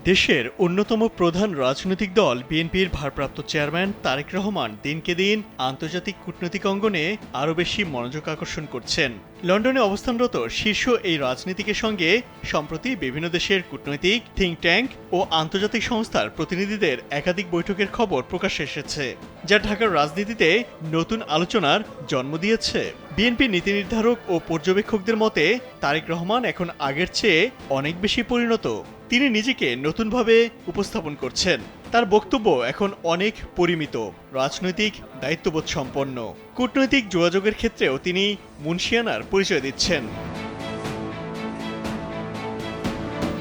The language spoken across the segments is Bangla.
দেশের অন্যতম প্রধান রাজনৈতিক দল বিএনপির ভারপ্রাপ্ত চেয়ারম্যান তারেক রহমান দিনকে দিন আন্তর্জাতিক কূটনৈতিক অঙ্গনে আরও বেশি মনোযোগ আকর্ষণ করছেন। লন্ডনে অবস্থানরত শীর্ষ এই রাজনীতিকের সঙ্গে সম্প্রতি বিভিন্ন দেশের কূটনৈতিক থিঙ্ক ট্যাঙ্ক ও আন্তর্জাতিক সংস্থার প্রতিনিধিদের একাধিক বৈঠকের খবর প্রকাশ্যে এসেছে, যা ঢাকার রাজনীতিতে নতুন আলোচনার জন্ম দিয়েছে। বিএনপি নীতি নির্ধারক ও পর্যবেক্ষকদের মতে তারেক রহমান এখন আগের চেয়ে অনেক বেশি পরিণত। তিনি নিজেকে নতুনভাবে উপস্থাপন করছেন। তার বক্তব্য এখন অনেক পরিমিত, রাজনৈতিক দায়িত্ববোধ সম্পন্ন। কূটনৈতিক যোগাযোগের ক্ষেত্রেও তিনি মুন্সিয়ানার পরিচয় দিচ্ছেন।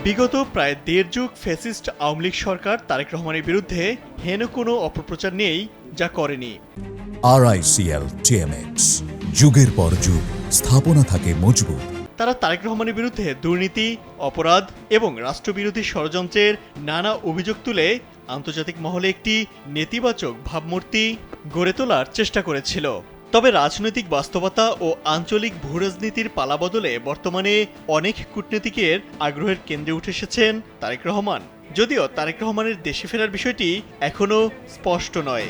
বিগত প্রায় দেড় যুগ ফ্যাসিস্ট আওয়ামী লীগ সরকার তারেক রহমানের বিরুদ্ধে হেন কোনো অপপ্রচার নেই যা করেনি। RICL TMX, যুগের পর যুগ স্থাপনা থাকে মজবুত। তারা তারেক রহমানের বিরুদ্ধে দুর্নীতি, অপরাধ এবং রাষ্ট্রবিরোধী ষড়যন্ত্রের নানা অভিযোগ তুলে আন্তর্জাতিক মহলে একটি নেতিবাচক ভাবমূর্তি গড়ে তোলার চেষ্টা করেছিল। তবে রাজনৈতিক বাস্তবতা ও আঞ্চলিক ভূরাজনীতির পালাবদলে বর্তমানে অনেক কূটনীতিকের আগ্রহের কেন্দ্রে উঠে এসেছেন তারেক রহমান। যদিও তারেক রহমানের দেশে ফেরার বিষয়টি এখনও স্পষ্ট নয়।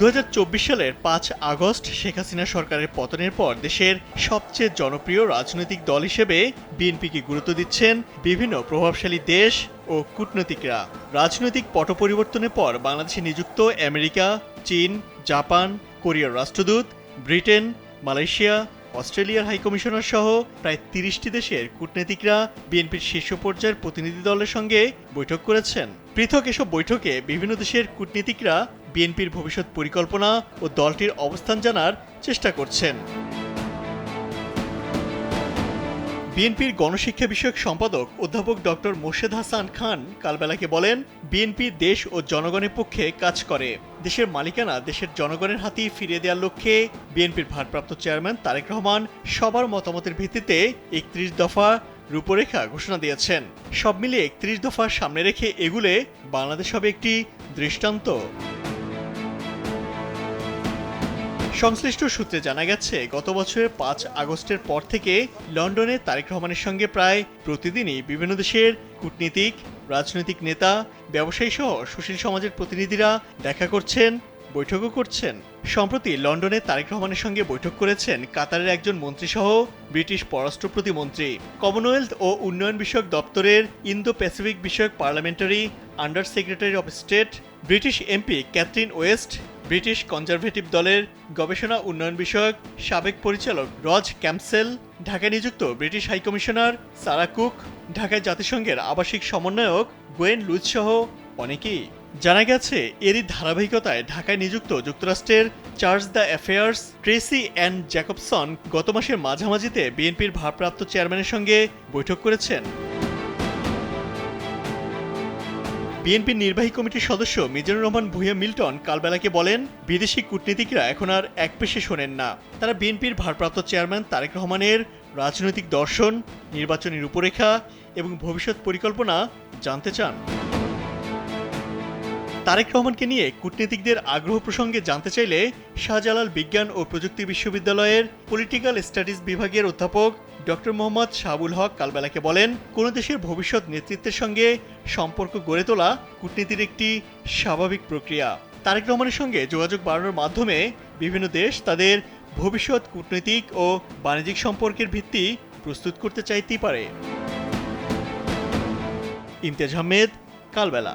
2024 সালের 5 আগস্ট শেখ হাসিনা সরকারের পতনের পর দেশের সবচেয়ে জনপ্রিয় রাজনৈতিক দল হিসেবে বিএনপিকে গুরুত্ব দিচ্ছেন বিভিন্ন প্রভাবশালী দেশ ও কূটনীতিকরা। রাজনৈতিক পট পরিবর্তনের পর বাংলাদেশে নিযুক্ত আমেরিকা, চীন, জাপান, কোরিয়ার রাষ্ট্রদূত, ব্রিটেন, মালয়েশিয়া, অস্ট্রেলিয়ার হাইকমিশনার সহ প্রায় 30টি দেশের কূটনীতিকরা বিএনপির শীর্ষ পর্যায়ের প্রতিনিধি দলের সঙ্গে বৈঠক করেছেন। পৃথক এসব বৈঠকে বিভিন্ন দেশের কূটনীতিকরা বিএনপির ভবিষ্যৎ পরিকল্পনা ও দলটির অবস্থান জানার চেষ্টা করছেন। বিএনপির গণশিক্ষা বিষয়ক সম্পাদক অধ্যাপক ডক্টর মোর্শেদ হাসান খান কালবেলাকে বলেন, বিএনপি দেশ ও জনগণের পক্ষে কাজ করে। দেশের মালিকানা দেশের জনগণের হাতেই ফিরিয়ে দেওয়ার লক্ষ্যে বিএনপির ভারপ্রাপ্ত চেয়ারম্যান তারেক রহমান সবার মতামতের ভিত্তিতে 31 দফা রূপরেখা ঘোষণা দিয়েছেন। সব মিলিয়ে 31 দফা সামনে রেখে এগুলে বাংলাদেশ হবে একটি দৃষ্টান্ত। সংশ্লিষ্ট সূত্রে জানা গেছে, গত বছরের 5 আগস্টের পর থেকে লন্ডনে তারেক রহমানের সঙ্গে প্রায় প্রতিদিনই বিভিন্ন দেশের কূটনীতিক, রাজনৈতিক নেতা, ব্যবসায়ী সহ সুশীল সমাজের প্রতিনিধিরা দেখা করছেন, বৈঠকও করছেন। সম্প্রতি লন্ডনে তারেক রহমানের সঙ্গে বৈঠক করেছেন কাতারের একজন মন্ত্রীসহ ব্রিটিশ পররাষ্ট্র প্রতিমন্ত্রী। কমনওয়েলথ ও উন্নয়ন বিষয়ক দপ্তরের ইন্দো প্যাসিফিক বিষয়ক parliamentary under secretary of state, British MP Catherine West, British Conservative দলের গবেষণা উন্নয়ন বিষয়ক সাবেক পরিচালক রজ ক্যাম্পসেল, ঢাকায় নিযুক্ত ব্রিটিশ হাইকমিশনার সারা কুক, ঢাকায় জাতিসংঘের আবাসিক সমন্বয়ক গোয়েন লুইস সহ অনেকেই। জানা গেছে, এরই ধারাবাহিকতায় ঢাকায় নিযুক্ত যুক্তরাষ্ট্রের charge d' affaires Tracey Ann Jacobson গত মাসের মাঝামাঝিতে বিএনপির ভারপ্রাপ্ত চেয়ারম্যানের সঙ্গে বৈঠক করেছেন। বিএনপির নির্বাহী কমিটির সদস্য মিজানুর রহমান ভূঁইয়া মিল্টন কালবেলাকে বলেন, বিদেশি কূটনীতিকরা এখন আর এক পেশে শোনেন না। তারা বিএনপির ভারপ্রাপ্ত চেয়ারম্যান তারেক রহমানের রাজনৈতিক দর্শন, নির্বাচনী রূপরেখা এবং ভবিষ্যৎ পরিকল্পনা জানতে চান। তারেক রহমানকে নিয়ে কূটনীতিকদের আগ্রহ প্রসঙ্গে জানতে চাইলে শাহজালাল বিজ্ঞান ও প্রযুক্তি বিশ্ববিদ্যালয়ের পলিটিক্যাল স্টাডিজ বিভাগের অধ্যাপক ডক্টর মোহাম্মদ শাহাবুল হক কালবেলাকে বলেন, কোন দেশের ভবিষ্যৎ নেতৃত্বের সঙ্গে সম্পর্ক গড়ে তোলা কূটনীতির একটি স্বাভাবিক প্রক্রিয়া। তারেক রহমানের সঙ্গে যোগাযোগ বাড়ানোর মাধ্যমে বিভিন্ন দেশ তাদের ভবিষ্যৎ কূটনৈতিক ও বাণিজ্যিক সম্পর্কের ভিত্তি প্রস্তুত করতে চাইতেই পারে। ইমতিয়াজ আহমেদ, কালবেলা।